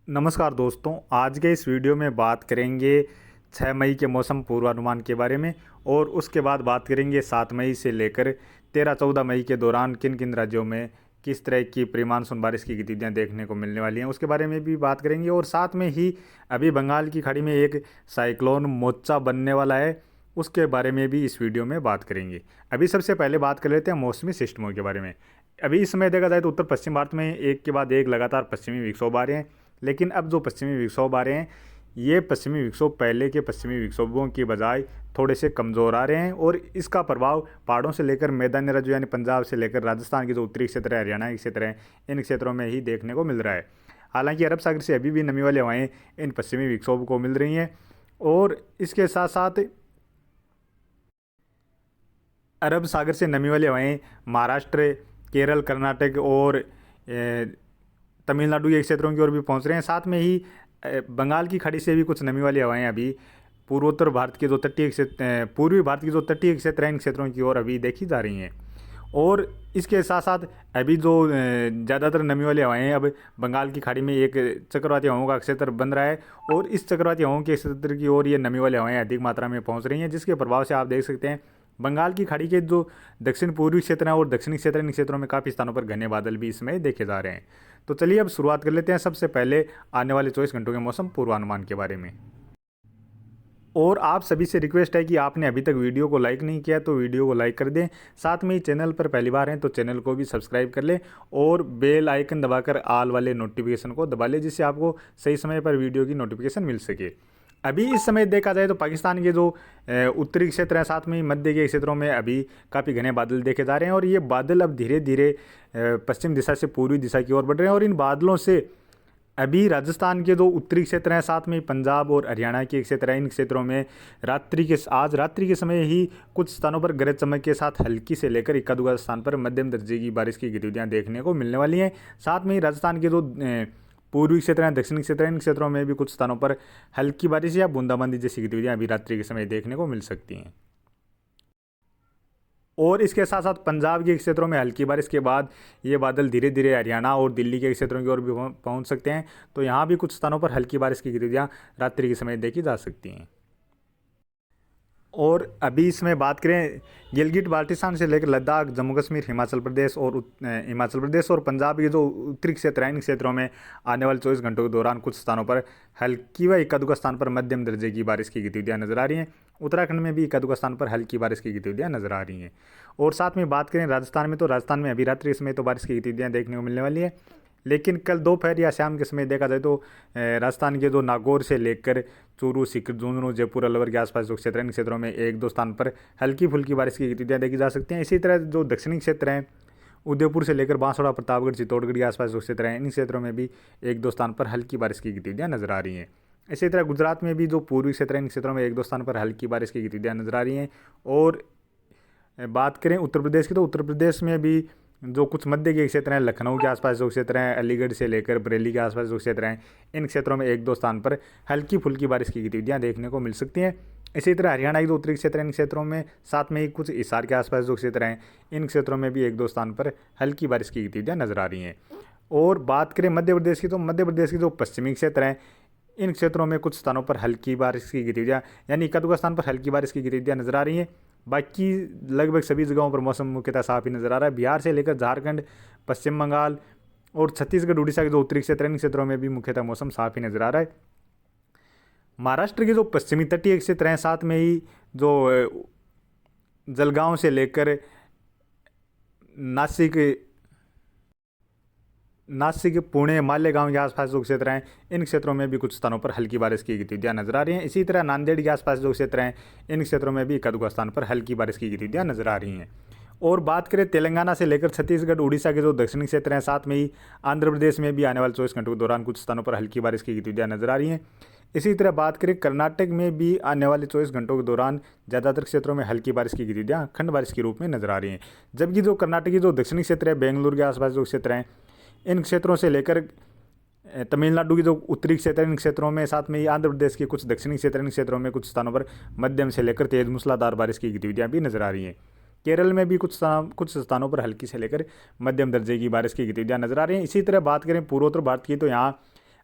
नमस्कार दोस्तों, आज के इस वीडियो में बात करेंगे 6 मई के मौसम पूर्वानुमान के बारे में। और उसके बाद बात करेंगे 7 मई से लेकर 13-14 मई के दौरान किन किन राज्यों में किस तरह की प्री-मानसून बारिश की गतिविधियां देखने को मिलने वाली हैं, उसके बारे में भी बात करेंगे। और साथ में ही अभी बंगाल की खाड़ी में एक साइक्लोन मोचा बनने वाला है, उसके बारे में भी इस वीडियो में बात करेंगे। अभी सबसे पहले बात कर लेते हैं मौसमी सिस्टमों के बारे में। अभी इस समय देखा जाए तो उत्तर पश्चिम भारत में एक के बाद एक लगातार पश्चिमी विक्षोभ आ रहे हैं। लेकिन अब जो पश्चिमी विक्षोभ आ रहे हैं, ये पश्चिमी विक्षोभ पहले के पश्चिमी विक्षोभों की बजाय थोड़े से कमज़ोर आ रहे हैं। और इसका प्रभाव पहाड़ों से लेकर मैदानी राज्यों यानी पंजाब से लेकर राजस्थान के जो उत्तरी क्षेत्र है, हरियाणा के क्षेत्र हैं, इन क्षेत्रों में ही देखने को मिल रहा है। हालांकि अरब सागर से अभी भी नमी वाली हवाएं इन पश्चिमी विक्षोभ को मिल रही हैं। और इसके साथ साथ अरब सागर से नमी वाली हवाएं महाराष्ट्र, केरल, कर्नाटक और तमिलनाडु के क्षेत्रों की ओर भी पहुंच रहे हैं। साथ में ही बंगाल की खाड़ी से भी कुछ नमी वाली हवाएं अभी पूर्वोत्तर भारत के जो तटीय क्षेत्र, पूर्वी भारत के जो तटीय क्षेत्र हैं, इन क्षेत्रों की ओर अभी देखी जा रही हैं। और इसके साथ साथ अभी जो ज़्यादातर नमी वाली हवाएं अब बंगाल की खाड़ी में एक चक्रवाती हवाओं का क्षेत्र बन रहा है। और इस चक्रवाती हवाओं के क्षेत्र की ओर ये नमी वाली हवाएं अधिक मात्रा में पहुंच रही हैं, जिसके प्रभाव से आप देख सकते हैं बंगाल की खाड़ी के जो दक्षिण पूर्वी क्षेत्र हैं और दक्षिणी क्षेत्र, इन क्षेत्रों में काफ़ी स्थानों पर घने बादल भी इसमें देखे जा रहे हैं। तो चलिए अब शुरुआत कर लेते हैं सबसे पहले आने वाले 24 घंटों के मौसम पूर्वानुमान के बारे में। और आप सभी से रिक्वेस्ट है कि आपने अभी तक वीडियो को लाइक नहीं किया तो वीडियो को लाइक कर दें। साथ में ही चैनल पर पहली बार हैं तो चैनल को भी सब्सक्राइब कर लें और बेल आइकन दबाकर ऑल वाले नोटिफिकेशन को दबा लें, जिससे आपको सही समय पर वीडियो की नोटिफिकेशन मिल सके। अभी इस समय देखा जाए तो पाकिस्तान के जो उत्तरी क्षेत्र हैं, साथ में ही मध्य के क्षेत्रों में अभी काफ़ी घने बादल देखे जा रहे हैं। और ये बादल अब धीरे धीरे पश्चिम दिशा से पूर्वी दिशा की ओर बढ़ रहे हैं। और इन बादलों से अभी राजस्थान के जो उत्तरी क्षेत्र हैं, साथ में पंजाब और हरियाणा के क्षेत्र हैं, इन क्षेत्रों में आज रात्रि के समय ही कुछ स्थानों पर गरज चमक के साथ हल्की से लेकर इक्का दुक्का स्थान पर मध्यम दर्जे की बारिश की गतिविधियां देखने को मिलने वाली हैं। साथ में ही राजस्थान के जो पूर्वी क्षेत्र हैं, दक्षिणी क्षेत्र हैं, इन क्षेत्रों में भी कुछ स्थानों पर हल्की बारिश या बूंदाबांदी जैसी गतिविधियां अभी रात्रि के समय देखने को मिल सकती हैं। और इसके साथ साथ पंजाब के क्षेत्रों में हल्की बारिश के बाद ये बादल धीरे धीरे हरियाणा और दिल्ली के क्षेत्रों की ओर भी पहुंच सकते हैं। तो यहाँ भी कुछ स्थानों पर हल्की बारिश की गतिविधियां रात्रि के समय देखी जा सकती हैं। और अभी इसमें बात करें गिलगिट बाल्टिस्तान से लेकर लद्दाख, जम्मू कश्मीर, हिमाचल प्रदेश और पंजाब के जो उत्तरी क्षेत्र हैं, इन क्षेत्रों में आने वाले 24 घंटों के दौरान कुछ स्थानों पर हल्की व इक्का दुक्का स्थान पर मध्यम दर्जे की बारिश की गतिविधियां नजर आ रही हैं। उत्तराखंड में भी इक्का दुक्का स्थान पर हल्की बारिश की गतिविधियां नजर आ रही हैं। और साथ में बात करें राजस्थान में, तो राजस्थान में अभी रात्रि समय तो बारिश की गतिविधियां देखने को मिलने वाली है। लेकिन कल दोपहर या शाम के समय देखा जाए तो राजस्थान के जो नागौर से लेकर चूरू, सीकर, झुंझुनू, जयपुर, अलवर के आसपास जो क्षेत्र हैं, इन क्षेत्रों में एक दो स्थान पर हल्की फुल्की बारिश की गतिविधियां देखी जा सकती हैं। इसी तरह जो दक्षिणी क्षेत्र हैं, उदयपुर से लेकर बांसवाड़ा, प्रतापगढ़, चित्तौड़गढ़ के आसपास जो क्षेत्र हैं, इन क्षेत्रों में भी एक दो स्थान पर हल्की बारिश की गतिविधियां नजर आ रही हैं। इसी तरह गुजरात में भी जो पूर्वी क्षेत्र हैं, इन क्षेत्रों में एक दो स्थान पर हल्की बारिश की गतिविधियां नजर आ रही हैं। और बात करें उत्तर प्रदेश की, तो उत्तर प्रदेश में भी जो कुछ मध्य के क्षेत्र हैं, लखनऊ के आसपास जो क्षेत्र हैं, अलीगढ़ से लेकर बरेली के आसपास जो क्षेत्र हैं, इन क्षेत्रों में एक दो स्थान पर हल्की फुल्की बारिश की गतिविधियां देखने को मिल सकती हैं। इसी तरह हरियाणा के जो उत्तरी क्षेत्र हैं, इन क्षेत्रों में साथ में ही कुछ हिसार के आसपास जो क्षेत्र हैं, इन क्षेत्रों में भी एक दो स्थान पर हल्की बारिश की गतिविधियां नजर आ रही हैं। और बात करें मध्य प्रदेश की, तो मध्य प्रदेश के जो पश्चिमी क्षेत्र हैं, इन क्षेत्रों में कुछ स्थानों पर हल्की बारिश की गतिविधियां यानी इक्का दुक्का स्थान पर हल्की बारिश की गतिविधियां नजर आ रही हैं। बाकी लगभग सभी जगहों पर मौसम मुख्यतः साफ ही नजर आ रहा है। बिहार से लेकर झारखंड, पश्चिम बंगाल और छत्तीसगढ़, उड़ीसा के जो उत्तरी क्षेत्र हैं, इन क्षेत्रों में भी मुख्यतः मौसम साफ ही नजर आ रहा है। महाराष्ट्र के जो पश्चिमी तटीय क्षेत्र हैं, साथ में ही जो जलगांव से लेकर नासिक, पुणे, मालेगांव के आसपास जो क्षेत्र हैं, इन क्षेत्रों में भी कुछ स्थानों पर हल्की बारिश की गतिविधियां नजर आ रही हैं। इसी तरह नांदेड़ के आसपास जो क्षेत्र हैं, इन क्षेत्रों में भी इक्का दुक्का स्थान पर हल्की बारिश की गतिविधियां नजर आ रही हैं। और बात करें तेलंगाना से लेकर छत्तीसगढ़, उड़ीसा के जो दक्षिणी क्षेत्र हैं, साथ में ही आंध्र प्रदेश में भी आने वाले 24 घंटों के दौरान कुछ स्थानों पर हल्की बारिश की गतिविधियां नजर आ रही हैं। इसी तरह बात करें कर्नाटक में भी आने वाले 24 घंटों के दौरान ज़्यादातर क्षेत्रों में हल्की बारिश की गतिविधियां खंड बारिश के रूप में नजर आ रही हैं। जबकि जो कर्नाटक की जो दक्षिणी क्षेत्र है, बेंगलुरु के आसपास जो क्षेत्र हैं, इन क्षेत्रों से लेकर तमिलनाडु की जो उत्तरी क्षेत्र हैं, इन क्षेत्रों में, साथ में ही आंध्र प्रदेश के कुछ दक्षिणी क्षेत्र, इन क्षेत्रों में कुछ स्थानों पर मध्यम से लेकर तेज मूसलाधार बारिश की गतिविधियां भी नजर आ रही हैं। केरल में भी कुछ स्थानों पर हल्की से लेकर मध्यम दर्जे की बारिश की गतिविधियां नजर आ रही हैं। इसी तरह बात करें पूर्वोत्तर भारत की, तो यहाँ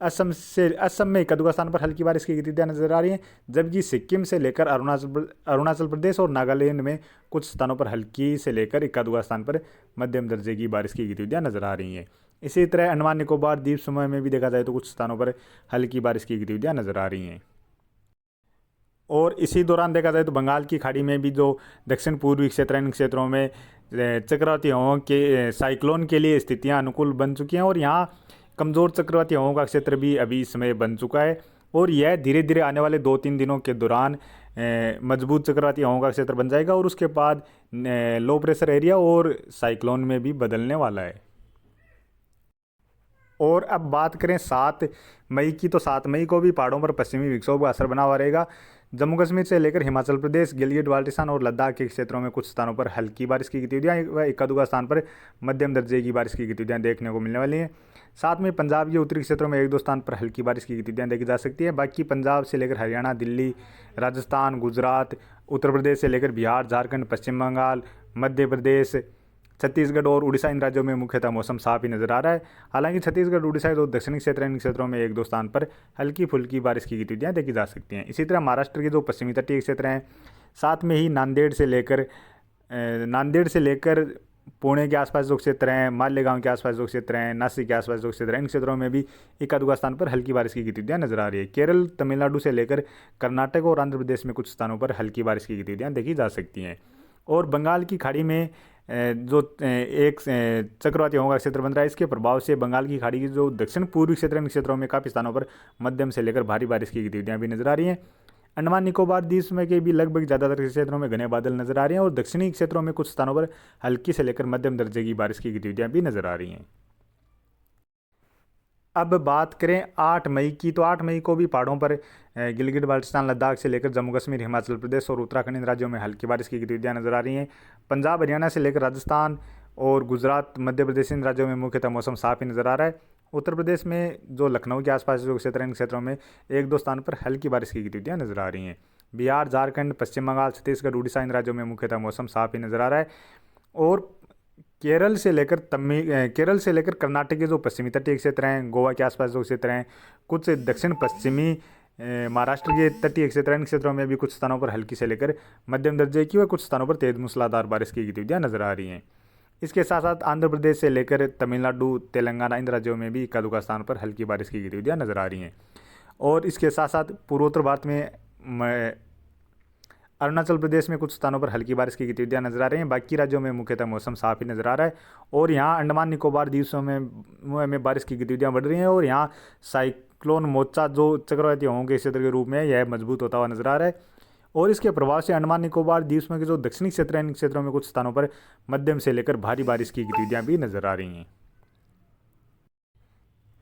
असम में एक आध स्थान पर हल्की बारिश की गतिविधियां नजर आ रही हैं, जबकि सिक्किम से लेकर अरुणाचल प्रदेश और नागालैंड में कुछ स्थानों पर हल्की से लेकर एक आध स्थान पर मध्यम दर्जे की बारिश की गतिविधियां नजर आ रही हैं। इसी तरह अंडमान निकोबार द्वीप समूह में भी देखा जाए तो कुछ स्थानों पर हल्की बारिश की गतिविधियां नजर आ रही हैं। और इसी दौरान देखा जाए तो बंगाल की खाड़ी में भी जो दक्षिण पूर्वी क्षेत्र इन क्षेत्रों में चक्रवाती हवाओं के साइक्लोन के लिए स्थितियां अनुकूल बन चुकी हैं और यहाँ कमज़ोर चक्रवाती हवाओं का क्षेत्र भी अभी इस समय बन चुका है और यह धीरे धीरे आने वाले 2-3 दिनों के दौरान मजबूत चक्रवाती हवाओं का क्षेत्र बन जाएगा और उसके बाद लो प्रेशर एरिया और साइक्लोन में भी बदलने वाला है। और अब बात करें 7 मई की, तो 7 मई को भी पहाड़ों पर पश्चिमी विक्षोभ का असर बना हुआ रहेगा। जम्मू कश्मीर से लेकर हिमाचल प्रदेश, गिलगित बाल्टिस्तान और लद्दाख के क्षेत्रों में कुछ स्थानों पर हल्की बारिश की गतिविधियां व एक आध स्थान पर मध्यम दर्जे की बारिश की गतिविधियां देखने को मिलने वाली हैं। साथ में पंजाब के उत्तरी क्षेत्रों में 1-2 स्थान पर हल्की बारिश की गतिविधियां देखी जा सकती है। बाकी पंजाब से लेकर हरियाणा, दिल्ली, राजस्थान, गुजरात, उत्तर प्रदेश से लेकर बिहार, झारखंड, पश्चिम बंगाल, मध्य प्रदेश, छत्तीसगढ़ और उड़ीसा इन राज्यों में मुख्यतः मौसम साफ ही नजर आ रहा है। हालांकि छत्तीसगढ़, उड़ीसा जो दक्षिणी क्षेत्र इन क्षेत्रों में 1-2 स्थान पर हल्की फुल्की बारिश की गतिविधियां देखी जा सकती हैं। इसी तरह महाराष्ट्र के जो पश्चिमी तटीय क्षेत्र हैं, साथ में ही नांदेड़ से लेकर पुणे के आसपास जो क्षेत्र हैं, मालेगांव के आसपास जो क्षेत्र हैं, नासिक के आसपास जो क्षेत्र हैं, इन क्षेत्रों में भी एक आध स्थान पर हल्की बारिश की गतिविधियां नजर आ रही है। केरल, तमिलनाडु से लेकर कर्नाटक और आंध्र प्रदेश में कुछ स्थानों पर हल्की बारिश की गतिविधियां देखी जा सकती हैं। और बंगाल की खाड़ी में जो एक चक्रवाती हवाओं का क्षेत्र बन रहा है, इसके प्रभाव से बंगाल की खाड़ी की जो दक्षिण पूर्वी क्षेत्र इन क्षेत्रों में काफ़ी स्थानों पर मध्यम से लेकर भारी बारिश की गतिविधियां भी नजर आ रही हैं। अंडमान निकोबार द्वीप समूह के भी लगभग ज़्यादातर क्षेत्रों में घने बादल नजर आ रहे हैं और दक्षिणी क्षेत्रों में कुछ स्थानों पर हल्की से लेकर मध्यम दर्जे की बारिश की गतिविधियां भी नजर आ रही हैं। अब बात करें 8 मई की, तो 8 मई को भी पहाड़ों पर गिलगित बाल्टिस्तान, लद्दाख से लेकर जम्मू कश्मीर, हिमाचल प्रदेश और उत्तराखंड इन राज्यों में हल्की बारिश की गतिविधियां नजर आ रही हैं। पंजाब, हरियाणा से लेकर राजस्थान और गुजरात, मध्य प्रदेश इन राज्यों में मुख्यतः मौसम साफ ही नजर आ रहा है। उत्तर प्रदेश में जो लखनऊ के आसपास जो क्षेत्र हैं, इन क्षेत्रों में 1-2 स्थान पर हल्की बारिश की गतिविधियां नजर आ रही हैं। बिहार, झारखंड, पश्चिम बंगाल, छत्तीसगढ़, उड़ीसा इन राज्यों में मुख्यतः मौसम साफ ही नजर आ रहा है। और केरल से लेकर कर्नाटक के जो पश्चिमी तटीय क्षेत्र हैं, गोवा के आसपास जो क्षेत्र हैं, कुछ दक्षिण पश्चिमी महाराष्ट्र के तटीय क्षेत्र हैं, इन क्षेत्रों में भी कुछ स्थानों पर हल्की से लेकर मध्यम दर्जे की व कुछ स्थानों पर तेज मूसलाधार बारिश की गतिविधियां नजर आ रही हैं। इसके साथ साथ आंध्र प्रदेश से लेकर तमिलनाडु, तेलंगाना इन राज्यों में भी एक-आध स्थान पर हल्की बारिश की गतिविधियां नजर आ रही हैं। और इसके साथ साथ पूर्वोत्तर भारत में अरुणाचल प्रदेश में कुछ स्थानों पर हल्की बारिश की गतिविधियां नजर आ रही हैं। बाकी राज्यों में मुख्यतः मौसम साफ ही नजर आ रहा है और यहाँ अंडमान निकोबार द्वीप समूह में बारिश की गतिविधियां बढ़ रही हैं और यहाँ साइक्लोन मोचा जो चक्रवाती हवाओं के क्षेत्र के रूप में यह मजबूत होता हुआ नजर आ रहा है और इसके प्रभाव से अंडमान निकोबार द्वीप समूह के जो दक्षिणी क्षेत्र हैं, इन क्षेत्रों में कुछ स्थानों पर मध्यम से लेकर भारी बारिश की गतिविधियां भी नजर आ रही हैं।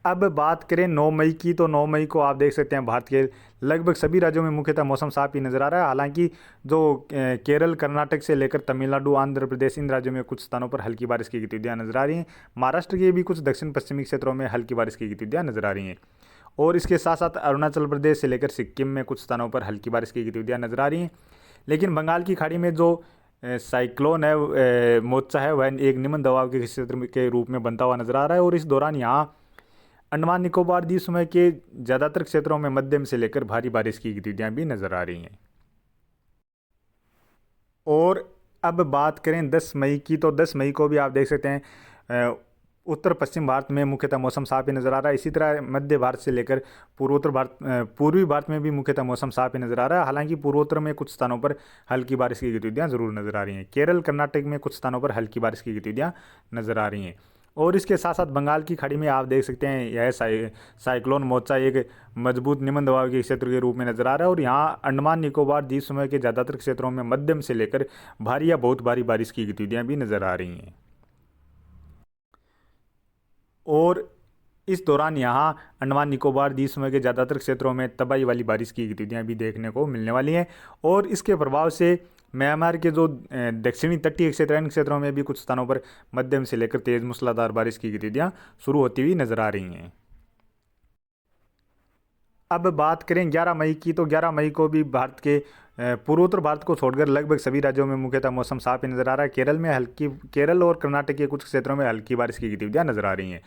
अब बात करें 9 मई की, तो 9 मई को आप देख सकते हैं भारत के लगभग सभी राज्यों में मुख्यतः मौसम साफ ही नज़र आ रहा है। हालांकि जो केरल, कर्नाटक से लेकर तमिलनाडु, आंध्र प्रदेश इन राज्यों में कुछ स्थानों पर हल्की बारिश की गतिविधियां नजर आ रही हैं। महाराष्ट्र के भी कुछ दक्षिण पश्चिमी क्षेत्रों में हल्की बारिश की गतिविधियां नजर आ रही हैं और इसके साथ साथ अरुणाचल प्रदेश से लेकर सिक्किम में कुछ स्थानों पर हल्की बारिश की गतिविधियां नजर आ रही हैं। लेकिन बंगाल की खाड़ी में जो साइक्लोन है, मोचा है, वह एक निम्न दबाव के क्षेत्र के रूप में बनता हुआ नजर आ रहा है और इस दौरान यहाँ अंडमान निकोबार द्वीप समूह के ज़्यादातर क्षेत्रों में मध्यम से लेकर भारी बारिश की गतिविधियां भी नजर आ रही हैं। और अब बात करें 10 मई की, तो 10 मई को भी आप देख सकते हैं उत्तर पश्चिम भारत में मुख्यतः मौसम साफ ही नज़र आ रहा है। इसी तरह मध्य भारत से लेकर पूर्वी भारत में भी मुख्यतः मौसम साफ ही नज़र आ रहा है। हालांकि पूर्वोत्तर में कुछ स्थानों पर हल्की बारिश की गतिविधियां जरूर नजर आ रही हैं। केरल, कर्नाटक में कुछ स्थानों पर हल्की बारिश की गतिविधियां नजर आ रही हैं और इसके साथ साथ बंगाल की खाड़ी में आप देख सकते हैं यह साइक्लोन मोचा एक मजबूत निम्न दबाव के क्षेत्र के रूप में नजर आ रहा है और यहाँ अंडमान निकोबार द्वीप समूह के ज़्यादातर क्षेत्रों में मध्यम से लेकर भारी या बहुत भारी बारिश की गतिविधियां भी नजर आ रही हैं। और इस दौरान यहाँ अंडमान निकोबार द्वीप समूह के ज़्यादातर क्षेत्रों में तबाही वाली बारिश की गतिविधियां भी देखने को मिलने वाली हैं और इसके प्रभाव से म्यांमार के जो दक्षिणी तटीय क्षेत्र हैं, इन क्षेत्रों में भी कुछ स्थानों पर मध्यम से लेकर तेज मूसलाधार बारिश की गतिविधियां शुरू होती हुई नजर आ रही हैं। अब बात करें 11 मई की, तो 11 मई को भी भारत के पूर्वोत्तर भारत को छोड़कर लगभग सभी राज्यों में मुख्यतः मौसम साफ ही नजर आ रहा है। केरल और कर्नाटक के कुछ क्षेत्रों में हल्की बारिश की गतिविधियां नजर आ रही हैं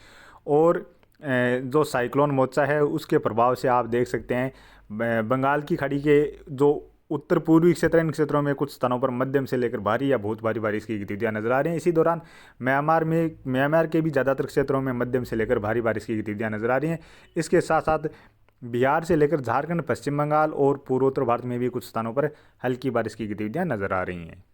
और जो साइक्लोन मोचा है उसके प्रभाव से आप देख सकते हैं बंगाल की खाड़ी के जो उत्तर पूर्वी क्षेत्र, इन क्षेत्रों में कुछ स्थानों पर मध्यम से लेकर भारी या बहुत भारी बारिश की गतिविधियां नजर आ रही हैं। इसी दौरान म्यांमार के भी ज़्यादातर क्षेत्रों में मध्यम से लेकर भारी बारिश की गतिविधियां नजर आ रही हैं। इसके साथ साथ बिहार से लेकर झारखंड, पश्चिम बंगाल और पूर्वोत्तर भारत में भी कुछ स्थानों पर हल्की बारिश की गतिविधियां नजर आ रही हैं।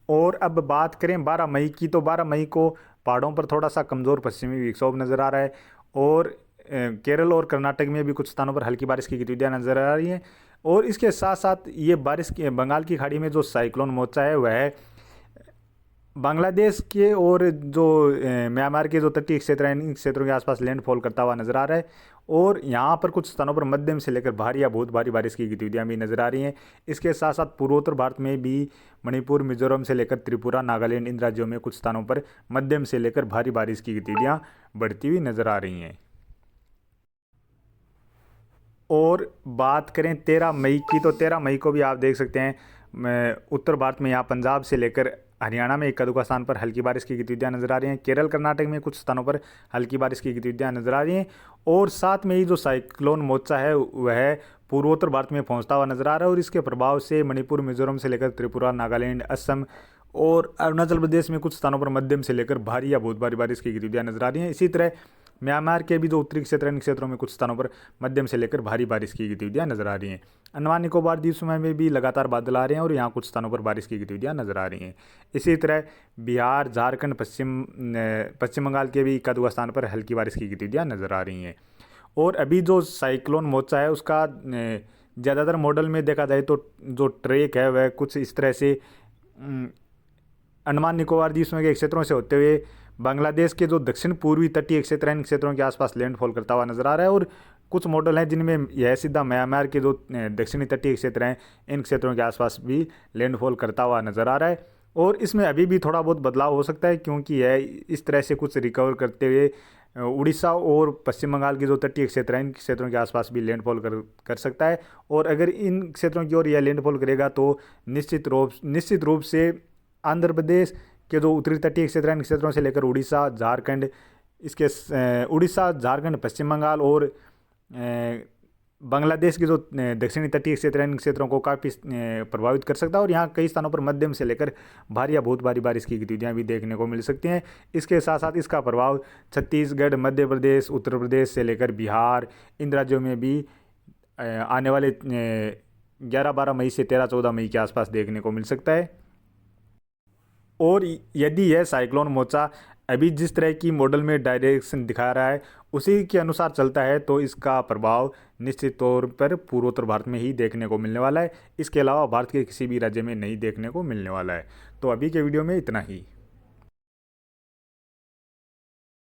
और अब बात करें 12 मई की, तो 12 मई को पहाड़ों पर थोड़ा सा कमज़ोर पश्चिमी विक्षोभ नज़र आ रहा है और केरल और कर्नाटक में भी कुछ स्थानों पर हल्की बारिश की गतिविधियां नज़र आ रही हैं। और इसके साथ साथ ये बारिश की बंगाल की खाड़ी में जो साइक्लोन मोचा है वह बांग्लादेश के और जो म्यांमार के जो तटीय क्षेत्र हैं, इन क्षेत्रों के आसपास लैंडफॉल करता हुआ नजर आ रहा है और यहाँ पर कुछ स्थानों पर मध्यम से लेकर भारी या बहुत भारी बारिश की गतिविधियां भी नजर आ रही हैं। इसके साथ साथ पूर्वोत्तर भारत में भी मणिपुर, मिजोरम से लेकर त्रिपुरा, नागालैंड, इन राज्यों में कुछ स्थानों पर मध्यम से लेकर भारी बारिश की गतिविधियां बढ़ती हुई नजर आ रही हैं। और बात करें 13 मई की, तो 13 मई को भी आप देख सकते हैं उत्तर भारत में यहाँ पंजाब से लेकर हरियाणा में एक दुक्का स्थान पर हल्की बारिश की गतिविधियां नजर आ रही हैं। केरल, कर्नाटक में कुछ स्थानों पर हल्की बारिश की गतिविधियां नजर आ रही हैं। और साथ में ही जो साइक्लोन मोचा है वह पूर्वोत्तर भारत में पहुंचता हुआ नजर आ रहा है और इसके प्रभाव से मणिपुर, मिजोरम से लेकर त्रिपुरा, नागालैंड, असम और अरुणाचल प्रदेश में कुछ स्थानों पर मध्यम से लेकर भारी या बहुत भारी बारिश की गतिविधियां नजर आ रही हैं। इसी तरह म्यांमार के भी जो उत्तरी क्षेत्र, इन क्षेत्रों में कुछ स्थानों पर मध्यम से लेकर भारी बारिश की गतिविधियां नजर आ रही हैं। अंडमान निकोबार द्वीप समूह में भी लगातार बादल आ रहे हैं और यहाँ कुछ स्थानों पर बारिश की गतिविधियां नजर आ रही हैं। इसी तरह बिहार, झारखंड, पश्चिम बंगाल के भी एक दो स्थान पर हल्की बारिश की गतिविधियां नजर आ रही हैं। और अभी जो साइक्लोन मोचा है उसका ज़्यादातर मॉडल में देखा जाए तो जो ट्रैक है वह कुछ इस तरह से अंडमान निकोबार द्वीप समूह के क्षेत्रों से होते हुए बांग्लादेश के जो दक्षिण पूर्वी तटीय क्षेत्र हैं, इन क्षेत्रों के आसपास लैंडफॉल करता हुआ नजर आ रहा है। और कुछ मॉडल हैं जिनमें यह सीधा म्यांमार के जो दक्षिणी तटीय क्षेत्र हैं, इन क्षेत्रों के आसपास भी लैंडफॉल करता हुआ नजर आ रहा है। और इसमें अभी भी थोड़ा बहुत बदलाव हो सकता है क्योंकि यह इस तरह से कुछ रिकवर करते हुए उड़ीसा और पश्चिम बंगाल के जो तटीय क्षेत्र हैं, इन क्षेत्रों के आसपास भी लैंडफॉल कर सकता है। और अगर इन क्षेत्रों की ओर यह लैंडफॉल करेगा तो निश्चित रूप से आंध्र प्रदेश के जो उत्तरी तटीय क्षेत्र हैं, इन क्षेत्रों से लेकर उड़ीसा, झारखंड, उड़ीसा, झारखंड, पश्चिम बंगाल और बांग्लादेश के जो दक्षिणी तटीय क्षेत्र हैं, इन क्षेत्रों को काफ़ी प्रभावित कर सकता है। और यहाँ कई स्थानों पर मध्यम से लेकर भारी या बहुत भारी बारिश की गतिविधियाँ भी देखने को मिल सकती हैं। इसके साथ साथ इसका प्रभाव छत्तीसगढ़, मध्य प्रदेश, उत्तर प्रदेश से लेकर बिहार, इन राज्यों में भी आने वाले 11-12 मई से 13-14 मई के आसपास देखने को मिल सकता है। और यदि यह साइक्लोन मोचा अभी जिस तरह की मॉडल में डायरेक्शन दिखा रहा है उसी के अनुसार चलता है तो इसका प्रभाव निश्चित तौर पर पूर्वोत्तर भारत में ही देखने को मिलने वाला है। इसके अलावा भारत के किसी भी राज्य में नहीं देखने को मिलने वाला है। तो अभी के वीडियो में इतना ही।